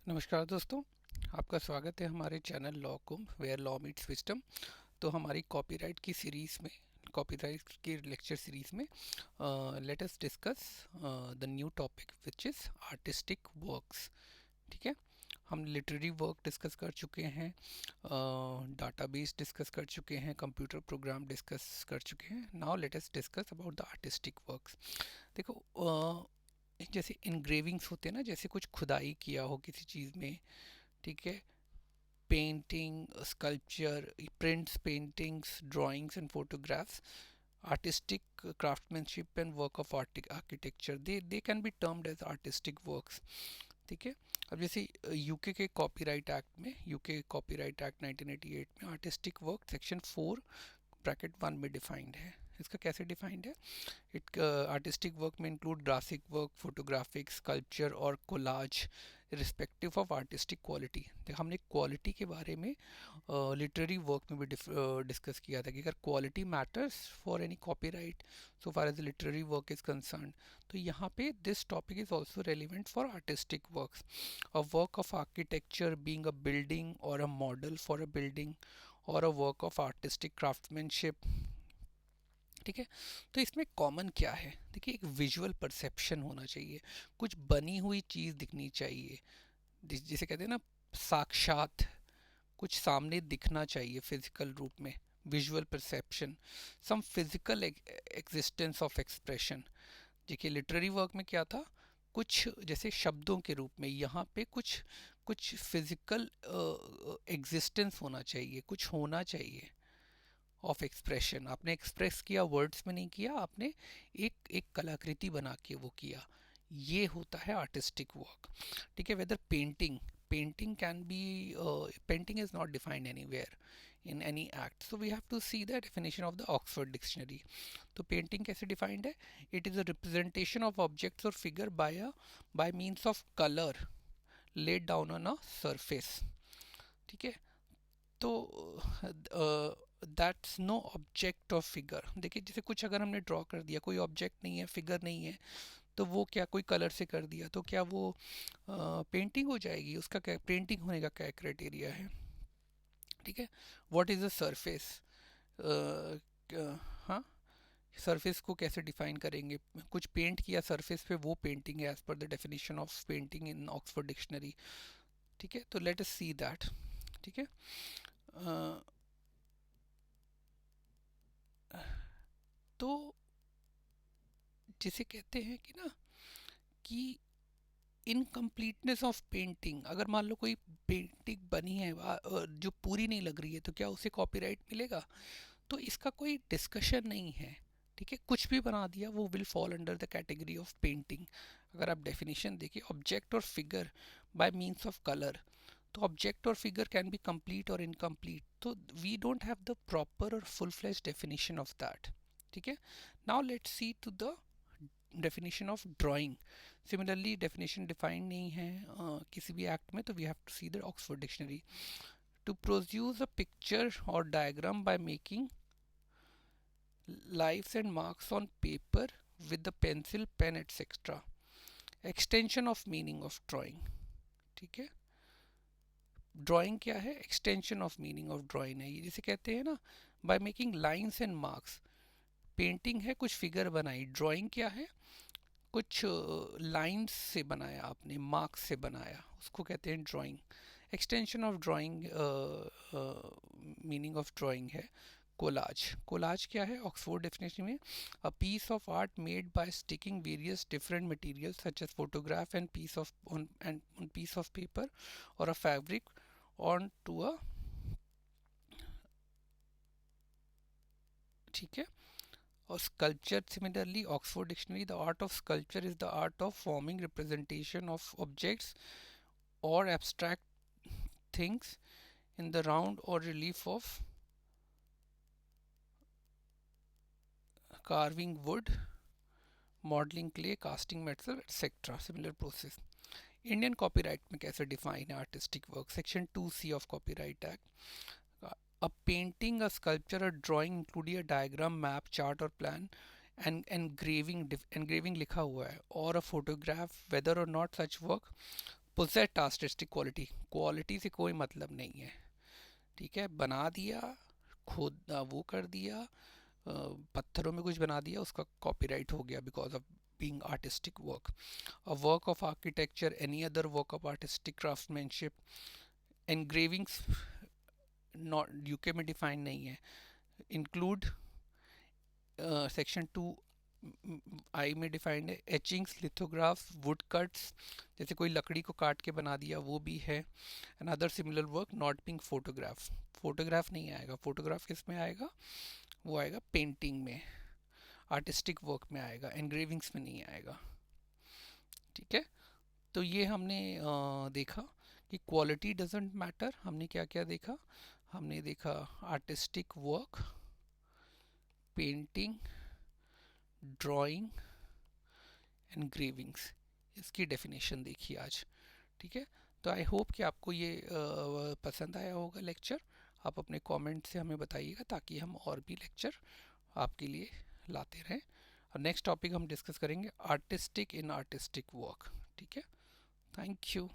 नमस्कार दोस्तों, आपका स्वागत है हमारे channel law Kumbh where law meets wisdom. तो हमारी कॉपीराइट की सीरीज़ में, कॉपीराइट की लेक्चर सीरीज़ में let us discuss the new topic which is artistic works. ठीक है, हम लिटरेरी वर्क डिस्कस कर चुके हैं, डाटाबेस डिस्कस कर चुके हैं, कंप्यूटर प्रोग्राम डिस्कस कर चुके हैं। Now let us discuss about the artistic works. देखो, जैसे इनग्रेविंग्स होते हैं ना, जैसे कुछ खुदाई किया हो किसी चीज़ में, ठीक है, painting, sculpture, prints, paintings, drawings and photographs, artistic craftsmanship and work of architecture, they can be termed as artistic works। ठीक है, अब जैसे यूके के कॉपीराइट एक्ट में, यूके कॉपीराइट एक्ट 1988 में आर्टिस्टिक वर्क सेक्शन 4 ब्रैकेट 1 में डिफाइंड है। इसका कैसे डिफाइंड है? इट आर्टिस्टिक वर्क में include graphic work, photographic, sculpture और collage respective of artistic quality. हमने क्वालिटी के बारे में लिटरेरी वर्क में भी डिस्कस किया था कि अगर quality matters for any copyright so far as literary work is concerned, तो यहाँ पे this topic is also relevant for artistic works. A work of architecture being a building और a model for a building और a work of artistic craftsmanship. ठीक है, तो इसमें common क्या है? देखिए, एक विजुअल परसेप्शन होना चाहिए, कुछ बनी हुई चीज़ दिखनी चाहिए, जिसे कहते हैं ना साक्षात, कुछ सामने दिखना चाहिए फिजिकल रूप में, visual perception, some physical existence of expression. देखिए, लिटरेरी वर्क में क्या था, कुछ जैसे शब्दों के रूप में, यहाँ पे कुछ कुछ फिजिकल एग्जिस्टेंस होना चाहिए, कुछ होना चाहिए ऑफ एक्सप्रेशन। आपने एक्सप्रेस किया, वर्ड्स में नहीं किया, आपने एक एक कलाकृति बना के वो किया, ये होता है आर्टिस्टिक वर्क। ठीक है, whether painting, painting can be, painting is not defined anywhere in any act, so we have to see the definition of the Oxford dictionary. तो पेंटिंग कैसे डिफाइंड है? It is a representation of objects और figure by means of colour laid down on a surface. ठीक है, तो that's no object of figure. देखिए, जैसे कुछ अगर हमने ड्रॉ कर दिया, कोई ऑब्जेक्ट नहीं है, फिगर नहीं है, तो वो क्या, कोई कलर से कर दिया, तो क्या वो पेंटिंग हो जाएगी? उसका क्या, पेंटिंग होने का क्या क्राइटेरिया है? ठीक है, व्हाट इज़ अ सरफेस? हाँ, सरफेस को कैसे डिफाइन करेंगे? कुछ पेंट किया सरफेस पे, वो पेंटिंग है as per the definition of painting in Oxford dictionary. ठीक है, तो लेट अस सी दैट। ठीक है, तो जिसे कहते हैं कि ना, कि इनकम्प्लीटनेस ऑफ पेंटिंग, अगर मान लो कोई पेंटिंग बनी है जो पूरी नहीं लग रही है, तो क्या उसे कॉपीराइट मिलेगा? तो इसका कोई डिस्कशन नहीं है। ठीक है, कुछ भी बना दिया, वो will fall under the category of painting. अगर आप डेफिनेशन देखिए, ऑब्जेक्ट और figure by means of colour, तो ऑब्जेक्ट और फिगर कैन बी कंप्लीट और इनकम्प्लीट, तो we don't have the proper और full fledge definition of that. ठीक है, now let's see to the definition of drawing. Similarly definition defined नहीं है किसी भी एक्ट में, तो we have to see the Oxford dictionary. To produce a picture और diagram by making lines and marks on paper with the pencil, pen, etc. Extension of meaning of drawing. ठीक है, drawing क्या है? Extension of meaning of drawing है ये, जिसे कहते हैं ना by making lines and marks. Painting है, कुछ फिगर बनाई, ड्राइंग क्या है? कुछ लाइंस से बनाया आपने, मार्क्स से बनाया, उसको कहते हैं drawing. Extension of drawing, meaning of drawing है कोलाज। कोलाज क्या है ऑक्सफोर्ड डेफिनेशन में? A piece of art made by sticking various different materials such as photograph and piece of paper और a fabric on to a, ठीक है, और sculpture similarly Oxford dictionary, the art of sculpture is the art of forming representation of objects और abstract things in the round or relief of carving wood, modeling clay, casting metal, etc. Similar process. Indian copyright में कैसे define है artistic work? Section 2C of copyright act. A painting, a sculpture, a drawing including a diagram, map, chart और plan and engraving, engraving लिखा हुआ है, और a photograph, whether और not such work possess artistic quality, quality से कोई मतलब नहीं है, ठीक है। बना दिया, खुद वो कर दिया, पत्थरों में कुछ बना दिया, उसका कॉपीराइट हो गया because of being artistic work. A work of architecture, any other work of artistic craftsmanship, engravings not UK में डिफाइन नहीं है, इंक्लूड सेक्शन 2 आई में डिफाइंड है। एचिंग्स, लिथोग्राफ्स, वुड कट्स, जैसे कोई लकड़ी को काट के बना दिया वो भी है। Another similar work not being photograph, photograph नहीं आएगा, फोटोग्राफ किस में आएगा, वो आएगा पेंटिंग में, आर्टिस्टिक वर्क में आएगा, एनग्रेविंग्स में नहीं आएगा, ठीक है। तो ये हमने देखा कि क्वालिटी डजेंट मैटर। हमने क्या क्या देखा, हमने देखा artistic work, painting, drawing, engravings, इसकी डेफिनेशन देखी आज, ठीक है। तो आई होप कि आपको ये पसंद आया होगा लेक्चर। आप अपने कमेंट से हमें बताइएगा ताकि हम और भी लेक्चर आपके लिए लाते रहें। और नेक्स्ट टॉपिक हम डिस्कस करेंगे आर्टिस्टिक इन आर्टिस्टिक वर्क, ठीक है। Thank you.